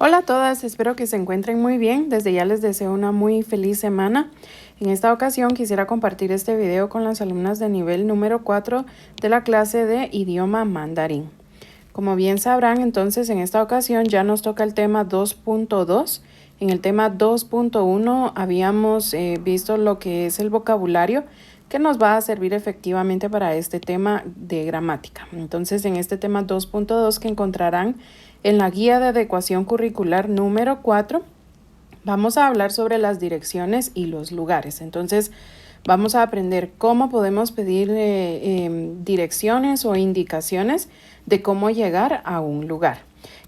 Hola a todas, espero que se encuentren muy bien. Desde ya les deseo una muy feliz semana. En esta ocasión quisiera compartir este video con las alumnas de nivel número 4 de la clase de idioma mandarín. Como bien sabrán, entonces en esta ocasión ya nos toca el tema 2.2. En el tema 2.1 habíamos visto lo que es el vocabulario que nos va a servir efectivamente para este tema de gramática. Entonces en este tema 2.2 que encontrarán en la guía de adecuación curricular número 4, vamos a hablar sobre las direcciones y los lugares. Entonces vamos a aprender cómo podemos pedir direcciones o indicaciones de cómo llegar a un lugar.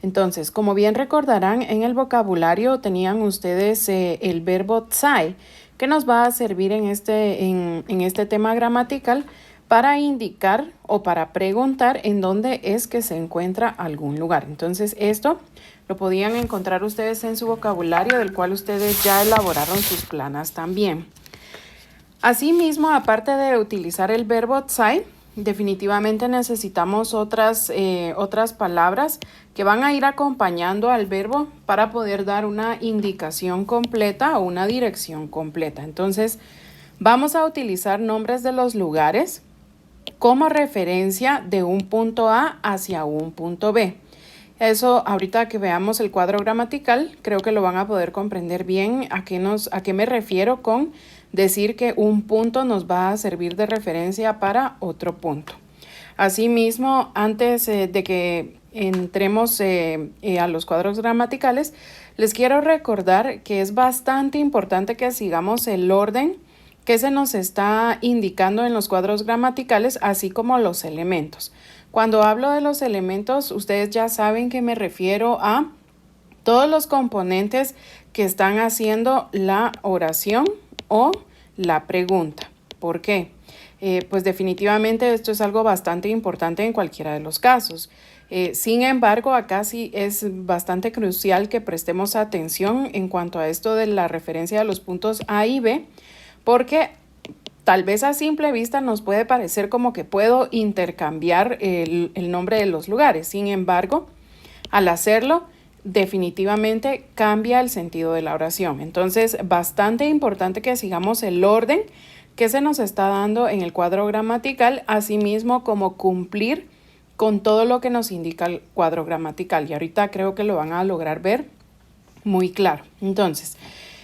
Entonces, como bien recordarán, en el vocabulario tenían ustedes el verbo tsai, que nos va a servir en este tema gramatical para indicar o para preguntar en dónde es que se encuentra algún lugar. Entonces, esto lo podían encontrar ustedes en su vocabulario, del cual ustedes ya elaboraron sus planas también. Asimismo, aparte de utilizar el verbo tsai, definitivamente necesitamos otras palabras que van a ir acompañando al verbo para poder dar una indicación completa o una dirección completa. Entonces, vamos a utilizar nombres de los lugares como referencia de un punto A hacia un punto B. Eso, ahorita que veamos el cuadro gramatical, creo que lo van a poder comprender bien a qué me refiero con decir que un punto nos va a servir de referencia para otro punto. Asimismo, antes de que entremos a los cuadros gramaticales, les quiero recordar que es bastante importante que sigamos el orden que se nos está indicando en los cuadros gramaticales, así como los elementos. Cuando hablo de los elementos, ustedes ya saben que me refiero a todos los componentes que están haciendo la oración o la pregunta. ¿Por qué? Pues definitivamente esto es algo bastante importante en cualquiera de los casos. Sin embargo, acá sí es bastante crucial que prestemos atención en cuanto a esto de la referencia de los puntos A y B, porque tal vez a simple vista nos puede parecer como que puedo intercambiar el nombre de los lugares. Sin embargo, al hacerlo, definitivamente cambia el sentido de la oración. Entonces, bastante importante que sigamos el orden que se nos está dando en el cuadro gramatical, asimismo como cumplir con todo lo que nos indica el cuadro gramatical. Y ahorita creo que lo van a lograr ver muy claro. Entonces,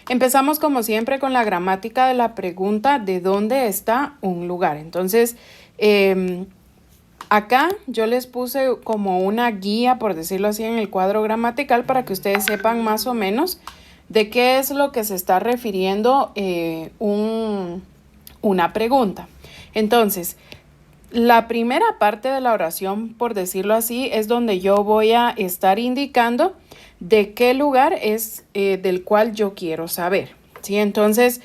empezamos como siempre con la gramática de la pregunta de dónde está un lugar. Entonces, acá yo les puse como una guía, por decirlo así, en el cuadro gramatical para que ustedes sepan más o menos de qué es lo que se está refiriendo una pregunta. Entonces, la primera parte de la oración, por decirlo así, es donde yo voy a estar indicando de qué lugar es del cual yo quiero saber, ¿sí? Entonces,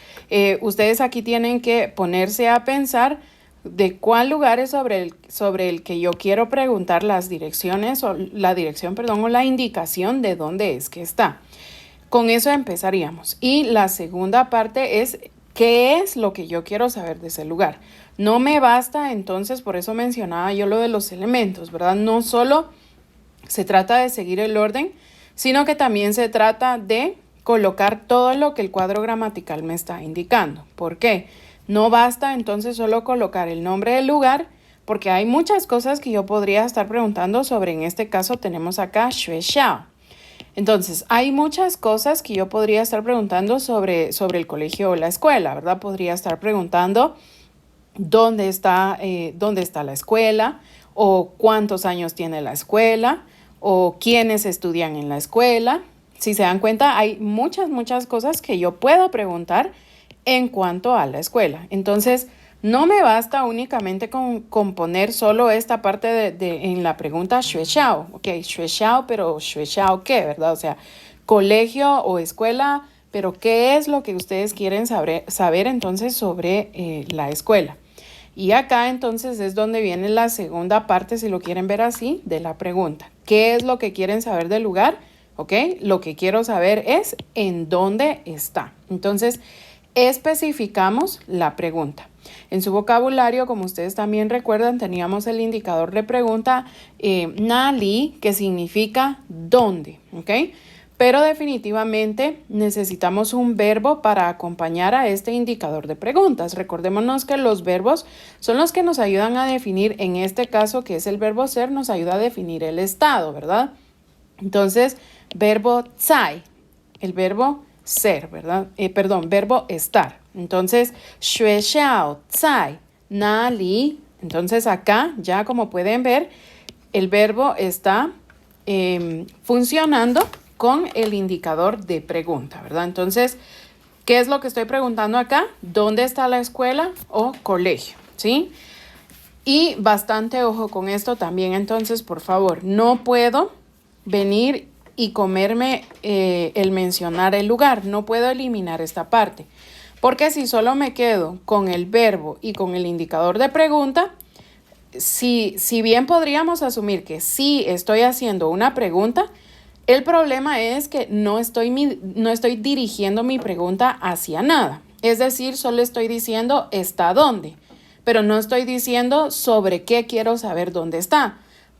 ustedes aquí tienen que ponerse a pensar de cuál lugar es sobre el que yo quiero preguntar las direcciones o la dirección, perdón, o la indicación de dónde es que está. Con eso empezaríamos. Y la segunda parte es qué es lo que yo quiero saber de ese lugar. No me basta, entonces, por eso mencionaba yo lo de los elementos, ¿verdad? No solo se trata de seguir el orden, sino que también se trata de colocar todo lo que el cuadro gramatical me está indicando. ¿Por qué? No basta entonces solo colocar el nombre del lugar, porque hay muchas cosas que yo podría estar preguntando sobre. En este caso tenemos acá Xuexiao. Entonces, hay muchas cosas que yo podría estar preguntando sobre el colegio o la escuela, ¿verdad? Podría estar preguntando dónde está la escuela, o cuántos años tiene la escuela, o quiénes estudian en la escuela. Si se dan cuenta, hay muchas cosas que yo puedo preguntar en cuanto a la escuela. Entonces, no me basta únicamente con poner solo esta parte en la pregunta Xuexiao. Ok, Xuexiao, pero Xuexiao ¿qué? ¿Verdad? O sea, colegio o escuela, pero ¿qué es lo que ustedes quieren saber entonces sobre la escuela? Y acá entonces es donde viene la segunda parte, si lo quieren ver así, de la pregunta. ¿Qué es lo que quieren saber del lugar? ¿Ok? Lo que quiero saber es en dónde está. Entonces, especificamos la pregunta. En su vocabulario, como ustedes también recuerdan, teníamos el indicador de pregunta Nali, que significa dónde, ¿ok? pero definitivamente necesitamos un verbo para acompañar a este indicador de preguntas. Recordémonos que los verbos son los que nos ayudan a definir, en este caso que es el verbo ser, nos ayuda a definir el estado, ¿verdad? Entonces, verbo sein, el verbo ser, ¿verdad? Verbo estar. Entonces, 学校在哪里? Entonces acá, ya como pueden ver, el verbo está funcionando con el indicador de pregunta, ¿verdad? Entonces, ¿qué es lo que estoy preguntando acá? ¿Dónde está la escuela o colegio? ¿Sí? Y bastante ojo con esto también, entonces, por favor, no puedo venir y comerme el mencionar el lugar. No puedo eliminar esta parte. Porque si solo me quedo con el verbo y con el indicador de pregunta, si bien podríamos asumir que sí estoy haciendo una pregunta, el problema es que no estoy dirigiendo mi pregunta hacia nada. Es decir, solo estoy diciendo ¿está dónde? Pero no estoy diciendo sobre qué quiero saber dónde está.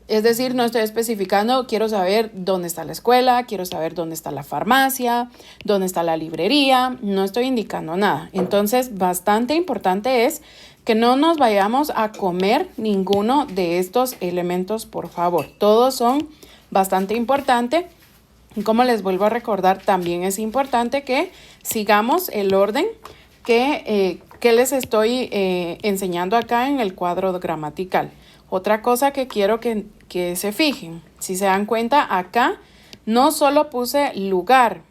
Es decir, no estoy especificando, quiero saber dónde está la escuela, quiero saber dónde está la farmacia, dónde está la librería, no estoy indicando nada. Entonces, bastante importante es que no nos vayamos a comer ninguno de estos elementos, por favor. Todos son bastante importantes. Y como les vuelvo a recordar, también es importante que sigamos el orden que les estoy enseñando acá en el cuadro gramatical. Otra cosa que quiero que se fijen, si se dan cuenta, acá no solo puse lugar,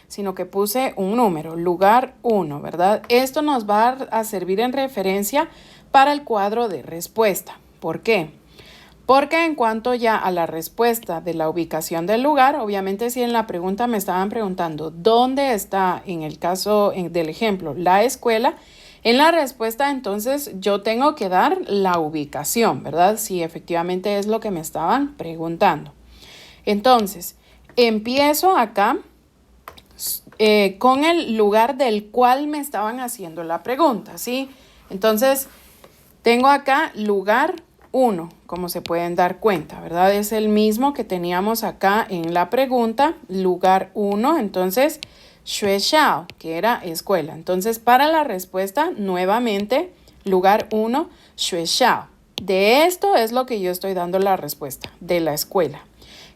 sino que puse un número, lugar 1, ¿verdad? Esto nos va a servir en referencia para el cuadro de respuesta. ¿Por qué? Porque en cuanto ya a la respuesta de la ubicación del lugar, obviamente si en la pregunta me estaban preguntando dónde está, en el caso del ejemplo, la escuela, en la respuesta, entonces, yo tengo que dar la ubicación, ¿verdad? Si efectivamente es lo que me estaban preguntando. Entonces, empiezo acá con el lugar del cual me estaban haciendo la pregunta, ¿sí? Entonces, tengo acá lugar 1, como se pueden dar cuenta, ¿verdad? Es el mismo que teníamos acá en la pregunta, lugar 1, entonces 学校, que era escuela. Entonces, para la respuesta, nuevamente, lugar 1, 学校. De esto es lo que yo estoy dando la respuesta, de la escuela.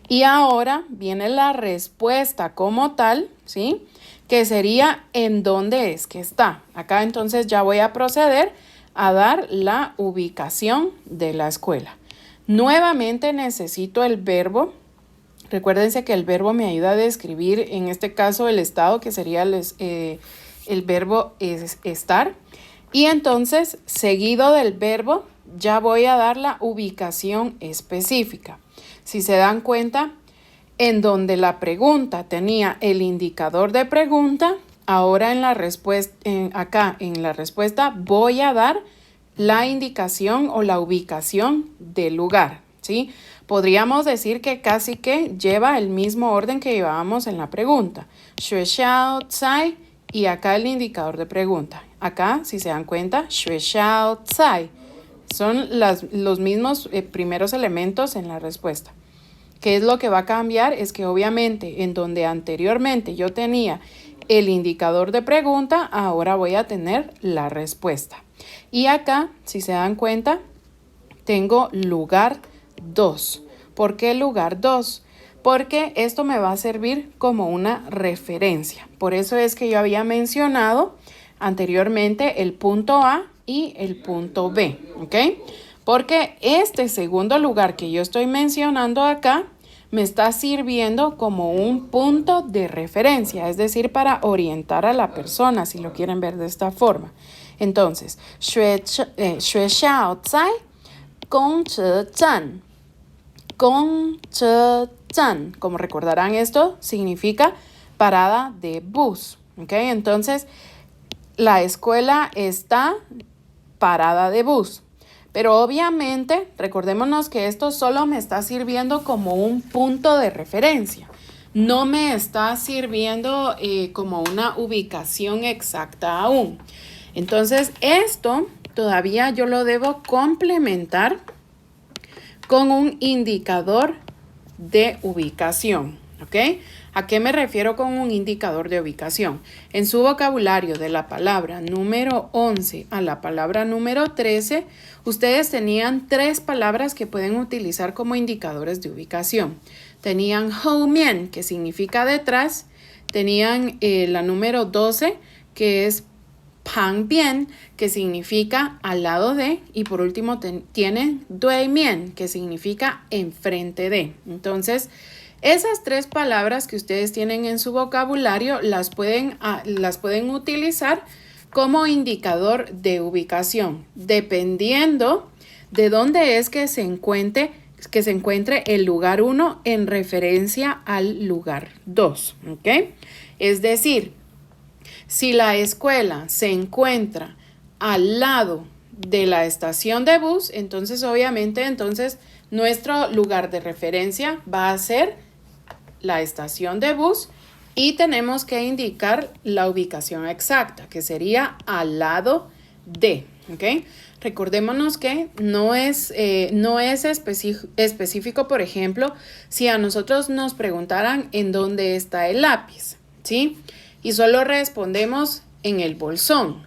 Y ahora viene la respuesta como tal, ¿sí? Que sería en dónde es que está. Acá entonces ya voy a proceder a dar la ubicación de la escuela. Nuevamente necesito el verbo. Recuérdense que el verbo me ayuda a describir, en este caso, el estado, que sería el verbo estar. Y entonces, seguido del verbo, ya voy a dar la ubicación específica. Si se dan cuenta, en donde la pregunta tenía el indicador de pregunta, ahora en la respuesta, acá en la respuesta, voy a dar la indicación o la ubicación del lugar, ¿sí? Podríamos decir que casi que lleva el mismo orden que llevábamos en la pregunta. 学校在 y acá el indicador de pregunta. Acá, si se dan cuenta, 学校在. Son los mismos primeros elementos en la respuesta. ¿Qué es lo que va a cambiar? Es que obviamente en donde anteriormente yo tenía el indicador de pregunta, ahora voy a tener la respuesta. Y acá, si se dan cuenta, tengo lugar 2. ¿Por qué lugar 2? Porque esto me va a servir como una referencia. Por eso es que yo había mencionado anteriormente el punto A y el punto B, ¿ok? Porque este segundo lugar que yo estoy mencionando acá me está sirviendo como un punto de referencia, es decir, para orientar a la persona, si lo quieren ver de esta forma. Entonces, 学校在公车站. 公车站, como recordarán, esto significa parada de bus, ¿ok? Entonces, la escuela está parada de bus. Pero obviamente, recordémonos que esto solo me está sirviendo como un punto de referencia. No me está sirviendo como una ubicación exacta aún. Entonces, esto todavía yo lo debo complementar con un indicador de ubicación, ¿Ok? ¿A qué me refiero con un indicador de ubicación? En su vocabulario de la palabra número 11 a la palabra número 13, ustedes tenían 3 palabras que pueden utilizar como indicadores de ubicación. Tenían hou mien, que significa detrás. Tenían la número 12, que es pang bien, que significa al lado de. Y por último tienen dui mien, que significa enfrente de. Entonces, esas 3 palabras que ustedes tienen en su vocabulario las pueden utilizar como indicador de ubicación, dependiendo de dónde es que se encuentre el lugar 1 en referencia al lugar 2. ¿Ok? Es decir, si la escuela se encuentra al lado de la estación de bus, entonces obviamente nuestro lugar de referencia va a ser la estación de bus y tenemos que indicar la ubicación exacta, que sería al lado de. ¿Ok? Recordémonos que no es específico, por ejemplo, si a nosotros nos preguntaran en dónde está el lápiz, ¿sí? Y solo respondemos en el bolsón.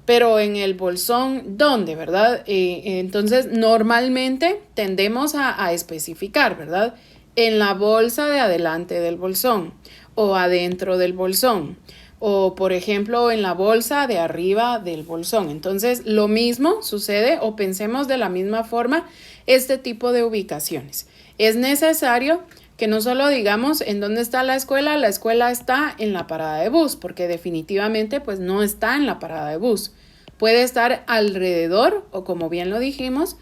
Pero en el bolsón, ¿dónde, verdad? Entonces, normalmente tendemos a especificar, ¿verdad? En la bolsa de adelante del bolsón o adentro del bolsón o, por ejemplo, en la bolsa de arriba del bolsón. Entonces, lo mismo sucede o pensemos de la misma forma este tipo de ubicaciones. Es necesario que no solo digamos en dónde está la escuela está en la parada de bus, porque definitivamente pues no está en la parada de bus. Puede estar alrededor o, como bien lo dijimos,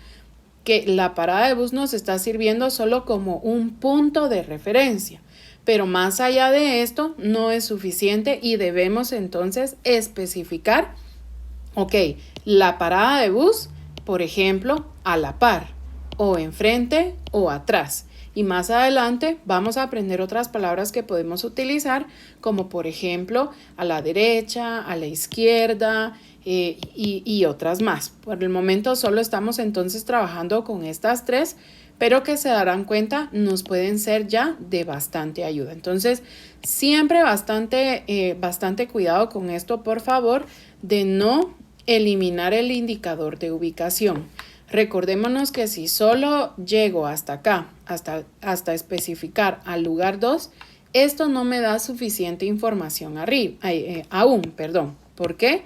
que la parada de bus nos está sirviendo solo como un punto de referencia. Pero más allá de esto no es suficiente y debemos entonces especificar, ok, la parada de bus, por ejemplo, a la par, o enfrente o atrás. Y más adelante vamos a aprender otras palabras que podemos utilizar, como por ejemplo a la derecha, a la izquierda y otras más. Por el momento solo estamos entonces trabajando con estas 3, pero que se darán cuenta nos pueden ser ya de bastante ayuda. Entonces, siempre bastante cuidado con esto, por favor, de no eliminar el indicador de ubicación. Recordémonos que si solo llego hasta acá, hasta especificar al lugar 2, esto no me da suficiente información aún. ¿Por qué?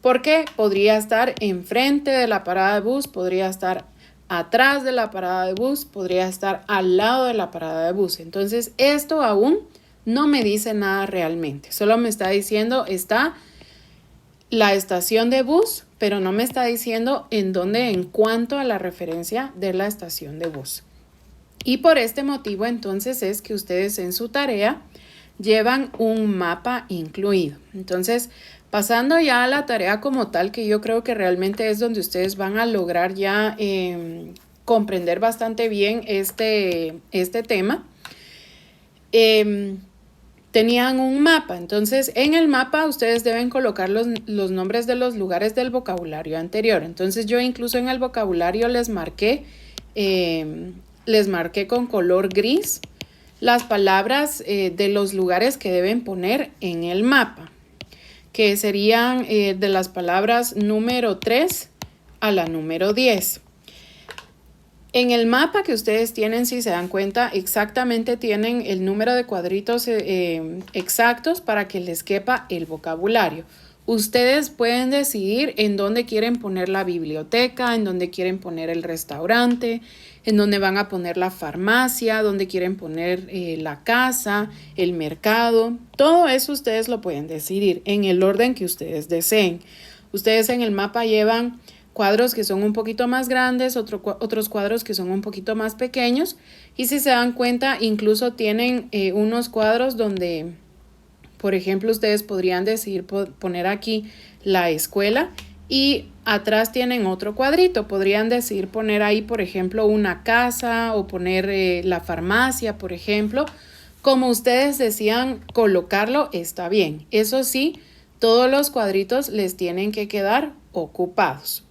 Porque podría estar enfrente de la parada de bus, podría estar atrás de la parada de bus, podría estar al lado de la parada de bus. Entonces, esto aún no me dice nada realmente. Solo me está diciendo, está la estación de bus, pero no me está diciendo en dónde en cuanto a la referencia de la estación de bus. Y por este motivo entonces es que ustedes en su tarea llevan un mapa incluido. Entonces, pasando ya a la tarea como tal, que yo creo que realmente es donde ustedes van a lograr ya comprender bastante bien este tema. Tenían un mapa, entonces en el mapa ustedes deben colocar los nombres de los lugares del vocabulario anterior. Entonces yo incluso en el vocabulario les marqué con color gris las palabras de los lugares que deben poner en el mapa, que serían de las palabras número 3 a la número 10. En el mapa que ustedes tienen, si se dan cuenta, exactamente tienen el número de cuadritos exactos para que les quepa el vocabulario. Ustedes pueden decidir en dónde quieren poner la biblioteca, en dónde quieren poner el restaurante, en dónde van a poner la farmacia, dónde quieren poner la casa, el mercado. Todo eso ustedes lo pueden decidir en el orden que ustedes deseen. Ustedes en el mapa llevan cuadros que son un poquito más grandes, otros cuadros que son un poquito más pequeños, y si se dan cuenta incluso tienen unos cuadros donde, por ejemplo, ustedes podrían decidir poner aquí la escuela y atrás tienen otro cuadrito, podrían decidir poner ahí, por ejemplo, una casa o poner la farmacia, por ejemplo. Como ustedes decían colocarlo, está bien. Eso sí, todos los cuadritos les tienen que quedar ocupados.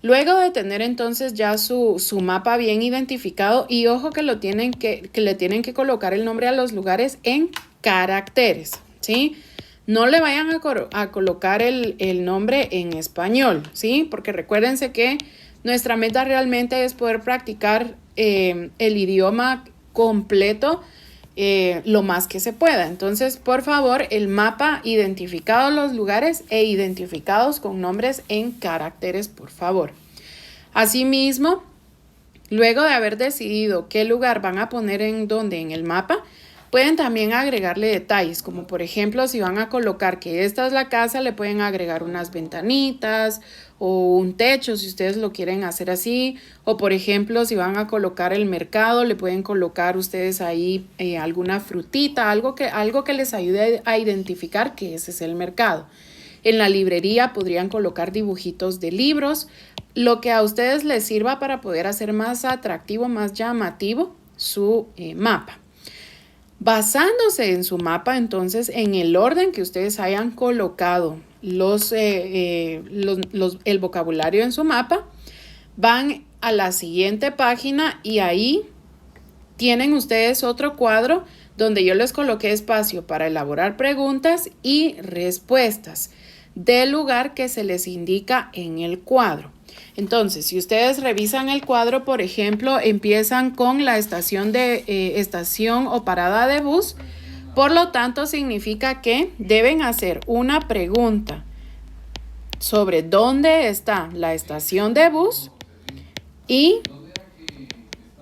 Luego de tener entonces ya su mapa bien identificado, y ojo que le tienen que colocar el nombre a los lugares en caracteres, ¿sí? No le vayan a colocar el nombre en español, ¿sí? Porque recuérdense que nuestra meta realmente es poder practicar el idioma completo lo más que se pueda. Entonces, por favor, el mapa, identificados los lugares e identificados con nombres en caracteres, por favor. Asimismo, luego de haber decidido qué lugar van a poner en dónde en el mapa, pueden también agregarle detalles, como por ejemplo, si van a colocar que esta es la casa, le pueden agregar unas ventanitas o un techo, si ustedes lo quieren hacer así. O por ejemplo, si van a colocar el mercado, le pueden colocar ustedes ahí alguna frutita, algo que les ayude a identificar que ese es el mercado. En la librería podrían colocar dibujitos de libros, lo que a ustedes les sirva para poder hacer más atractivo, más llamativo su mapa. Basándose en su mapa, entonces, en el orden que ustedes hayan colocado el vocabulario en su mapa, van a la siguiente página y ahí tienen ustedes otro cuadro donde yo les coloqué espacio para elaborar preguntas y respuestas del lugar que se les indica en el cuadro. Entonces, si ustedes revisan el cuadro, por ejemplo, empiezan con la estación o parada de bus. Por lo tanto, significa que deben hacer una pregunta sobre dónde está la estación de bus y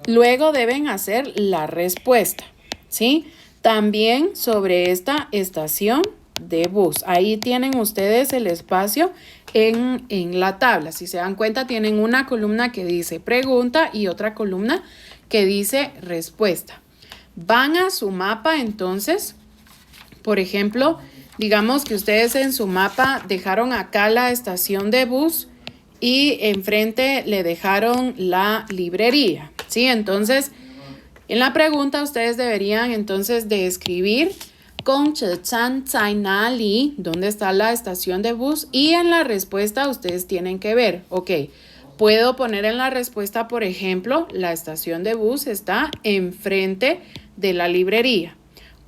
luego deben hacer la respuesta, ¿sí? También sobre esta estación de bus. Ahí tienen ustedes el espacio en la tabla. Si se dan cuenta, tienen una columna que dice pregunta y otra columna que dice respuesta. Van a su mapa, entonces, por ejemplo, digamos que ustedes en su mapa dejaron acá la estación de bus y enfrente le dejaron la librería, ¿sí? Entonces, en la pregunta ustedes deberían entonces de escribir ¿dónde está la estación de bus? Y en la respuesta ustedes tienen que ver, ok, puedo poner en la respuesta, por ejemplo, la estación de bus está enfrente de la librería.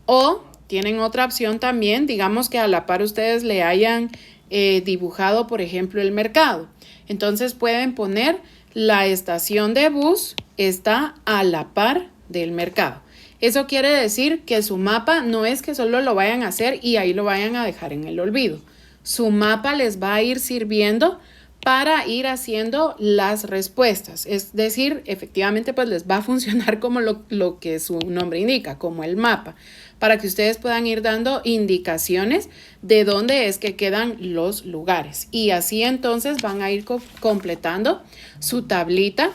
O tienen otra opción también, digamos que a la par ustedes le hayan dibujado, por ejemplo, el mercado. Entonces pueden poner la estación de bus está a la par del mercado. Eso quiere decir que su mapa no es que solo lo vayan a hacer y ahí lo vayan a dejar en el olvido. Su mapa les va a ir sirviendo para ir haciendo las respuestas. Es decir, efectivamente, pues les va a funcionar como lo que su nombre indica, como el mapa, para que ustedes puedan ir dando indicaciones de dónde es que quedan los lugares. Y así entonces van a ir completando su tablita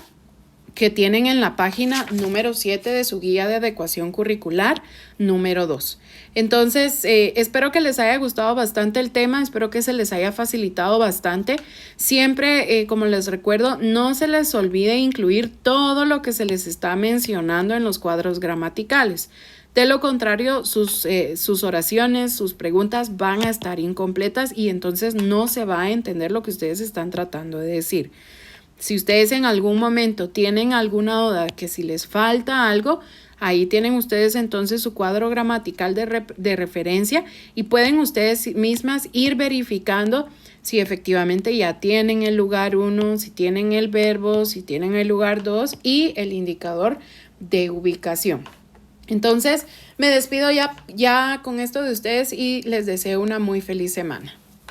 que tienen en la página número 7 de su guía de adecuación curricular número 2. Entonces, espero que les haya gustado bastante el tema, espero que se les haya facilitado bastante. Siempre, como les recuerdo, no se les olvide incluir todo lo que se les está mencionando en los cuadros gramaticales. De lo contrario, sus oraciones, sus preguntas van a estar incompletas y entonces no se va a entender lo que ustedes están tratando de decir. Si ustedes en algún momento tienen alguna duda, que si les falta algo, ahí tienen ustedes entonces su cuadro gramatical de referencia y pueden ustedes mismas ir verificando si efectivamente ya tienen el lugar 1, si tienen el verbo, si tienen el lugar 2 y el indicador de ubicación. Entonces, me despido ya con esto de ustedes y les deseo una muy feliz semana.